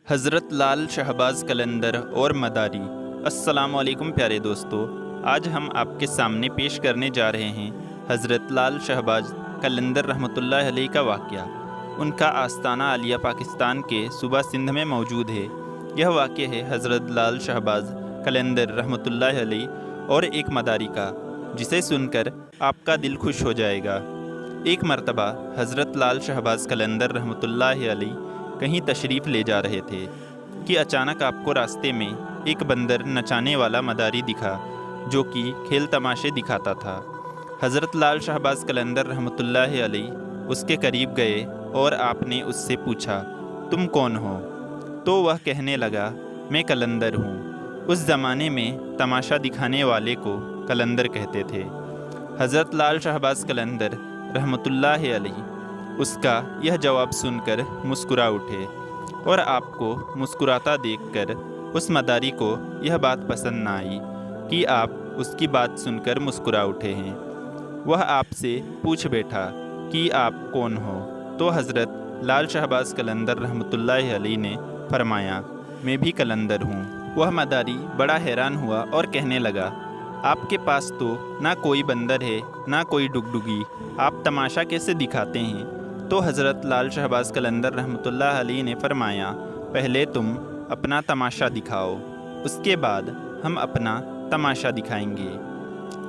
حضرت لال شہباز قلندر اور مداری۔ السلام علیکم پیارے دوستو، آج ہم آپ کے سامنے پیش کرنے جا رہے ہیں حضرت لال شہباز قلندر رحمۃ اللہ علیہ کا واقعہ۔ ان کا آستانہ عالیہ پاکستان کے صوبہ سندھ میں موجود ہے۔ یہ واقعہ ہے حضرت لال شہباز قلندر رحمۃ اللہ علیہ اور ایک مداری کا، جسے سن کر آپ کا دل خوش ہو جائے گا۔ ایک مرتبہ حضرت لال شہباز قلندر رحمۃ اللہ علیہ کہیں تشریف لے جا رہے تھے کہ اچانک آپ کو راستے میں ایک بندر نچانے والا مداری دکھا، جو کہ کھیل تماشے دکھاتا تھا۔ حضرت لال شہباز قلندر رحمۃ اللہ علیہ اس کے قریب گئے اور آپ نے اس سے پوچھا، تم کون ہو؟ تو وہ کہنے لگا، میں قلندر ہوں۔ اس زمانے میں تماشا دکھانے والے کو قلندر کہتے تھے۔ حضرت لال شہباز قلندر رحمۃ اللہ علیہ اس کا یہ جواب سن کر مسکرا اٹھے، اور آپ کو مسکراتا دیکھ کر اس مداری کو یہ بات پسند نہ آئی کہ آپ اس کی بات سن کر مسکرا اٹھے ہیں۔ وہ آپ سے پوچھ بیٹھا کہ آپ کون ہو؟ تو حضرت لال شہباز قلندر رحمۃ اللہ علیہ نے فرمایا، میں بھی قلندر ہوں۔ وہ مداری بڑا حیران ہوا اور کہنے لگا، آپ کے پاس تو نہ کوئی بندر ہے نہ کوئی ڈگڈگی، آپ تماشا کیسے دکھاتے ہیں؟ تو حضرت لال شہباز قلندر رحمۃ اللہ علیہ نے فرمایا، پہلے تم اپنا تماشا دکھاؤ، اس کے بعد ہم اپنا تماشا دکھائیں گے۔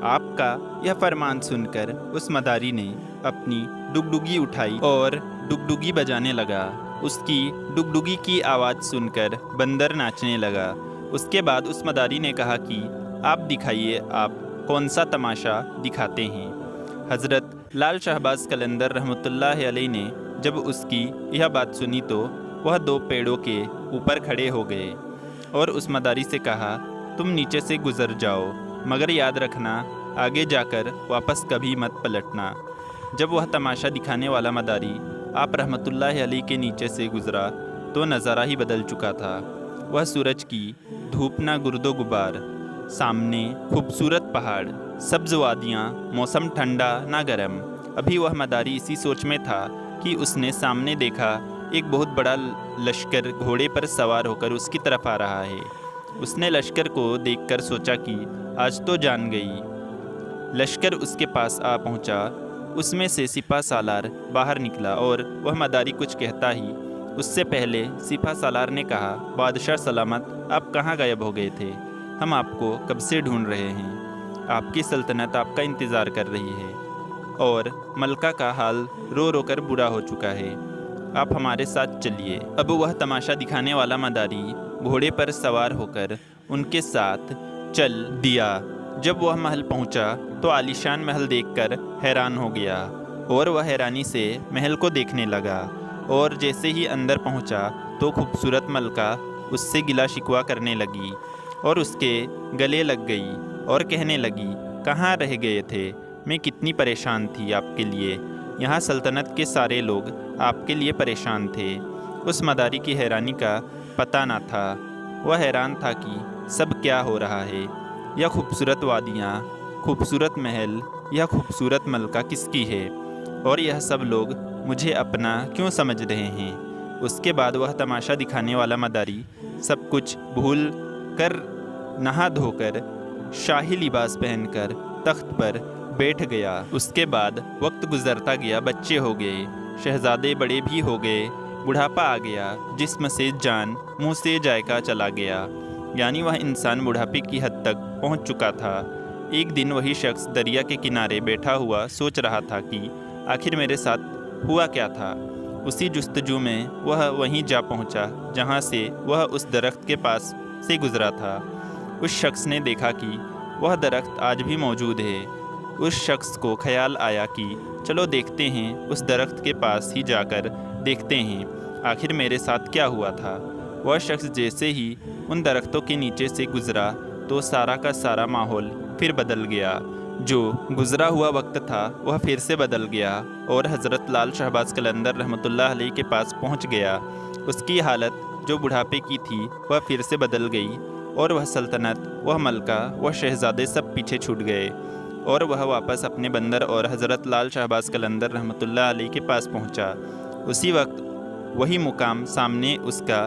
آپ کا یہ فرمان سن کر اس مداری نے اپنی ڈگڈگی اٹھائی اور ڈگڈگی بجانے لگا۔ اس کی ڈگڈگی کی آواز سن کر بندر ناچنے لگا۔ اس کے بعد اس مداری نے کہا کہ آپ دکھائیے، آپ کون سا تماشا دکھاتے ہیں؟ حضرت لال شہباز قلندر رحمۃ اللہ علیہ نے جب اس کی یہ بات سنی تو وہ دو پیڑوں کے اوپر کھڑے ہو گئے اور اس مداری سے کہا، تم نیچے سے گزر جاؤ، مگر یاد رکھنا آگے جا کر واپس کبھی مت پلٹنا۔ جب وہ تماشا دکھانے والا مداری آپ رحمۃ اللہ علیہ کے نیچے سے گزرا تو نظارہ ہی بدل چکا تھا۔ وہ سورج کی دھوپ نہ گرد و غبار، سامنے خوبصورت پہاڑ، سبز وادیاں، موسم ٹھنڈا نہ گرم۔ ابھی وہ مداری اسی سوچ میں تھا کہ اس نے سامنے دیکھا ایک بہت بڑا لشکر گھوڑے پر سوار ہو کر اس کی طرف آ رہا ہے۔ اس نے لشکر کو دیکھ کر سوچا کہ آج تو جان گئی۔ لشکر اس کے پاس آ پہنچا، اس میں سے سپہ سالار باہر نکلا اور وہ مداری کچھ کہتا ہی اس سے پہلے سپہ سالار نے کہا، بادشاہ سلامت، آپ کہاں غائب ہو گئے تھے؟ ہم آپ کو کب سے ڈھونڈ رہے ہیں۔ آپ کی سلطنت آپ کا انتظار کر رہی ہے اور ملکہ کا حال رو رو کر برا ہو چکا ہے۔ آپ ہمارے ساتھ چلیے۔ اب وہ تماشا دکھانے والا مداری گھوڑے پر سوار ہو کر ان کے ساتھ چل دیا۔ جب وہ محل پہنچا تو عالیشان محل دیکھ کر حیران ہو گیا اور وہ حیرانی سے محل کو دیکھنے لگا، اور جیسے ہی اندر پہنچا تو خوبصورت ملکہ اس سے گلا شکوہ کرنے لگی اور اس کے گلے لگ گئی اور کہنے لگی، کہاں رہ گئے تھے؟ میں کتنی پریشان تھی آپ کے لیے، یہاں سلطنت کے سارے لوگ آپ کے لیے پریشان تھے۔ اس مداری کی حیرانی کا پتہ نہ تھا۔ وہ حیران تھا کہ سب کیا ہو رہا ہے، یہ خوبصورت وادیاں، خوبصورت محل، یہ خوبصورت ملکہ کس کی ہے، اور یہ سب لوگ مجھے اپنا کیوں سمجھ رہے ہیں؟ اس کے بعد وہ تماشا دکھانے والا مداری سب کچھ بھول کر نہا دھو کر شاہی لباس پہن کر تخت پر بیٹھ گیا۔ اس کے بعد وقت گزرتا گیا، بچے ہو گئے، شہزادے بڑے بھی ہو گئے، بڑھاپا آ گیا، جسم سے جان منہ سے جائقہ چلا گیا، یعنی وہ انسان بڑھاپے کی حد تک پہنچ چکا تھا۔ ایک دن وہی شخص دریا کے کنارے بیٹھا ہوا سوچ رہا تھا کہ آخر میرے ساتھ ہوا کیا تھا۔ اسی جستجو میں وہ وہیں جا پہنچا جہاں سے وہ اس درخت کے پاس سے گزرا تھا۔ اس شخص نے دیکھا کہ وہ درخت آج بھی موجود ہے۔ اس شخص کو خیال آیا کہ چلو دیکھتے ہیں، اس درخت کے پاس ہی جا کر دیکھتے ہیں آخر میرے ساتھ کیا ہوا تھا۔ وہ شخص جیسے ہی ان درختوں کے نیچے سے گزرا تو سارا کا سارا ماحول پھر بدل گیا۔ جو گزرا ہوا وقت تھا وہ پھر سے بدل گیا اور حضرت لال شہباز قلندر رحمۃ اللہ علیہ کے پاس پہنچ گیا۔ اس کی حالت جو بڑھاپے کی تھی وہ پھر سے بدل گئی، اور وہ سلطنت، وہ ملکہ، وہ شہزادے سب پیچھے چھوٹ گئے، اور وہ واپس اپنے بندر اور حضرت لال شہباز قلندر رحمۃ اللہ علیہ کے پاس پہنچا۔ اسی وقت وہی مقام سامنے اس کا